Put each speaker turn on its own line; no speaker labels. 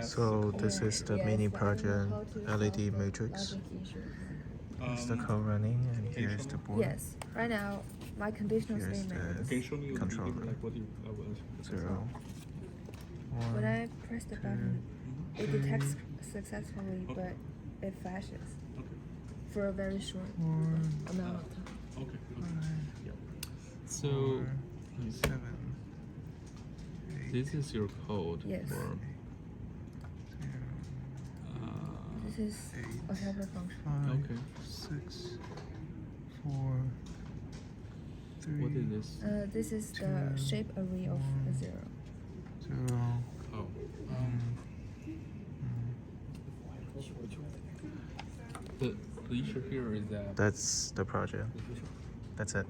So this is the mini project LED matrix.
Logic issue.
It's the code running, and here's the board.
Yes. Right now, my conditional
Here's
statement
the
is
Can you show me
controller.
like what you was?
0,
when
1,
I press the button, it detects successfully, but it flashes
Okay.
for a very short
4,
amount of time.
Okay.
5,
Yep.
4,
So
7, 8,
this is your code
Yes.
for
0,
This is a helper function.
5,
Okay.
6, 4, 3,
what is this?
This is the shape array of a zero.
0.
Oh. The issue here is that
That's the project. That's it.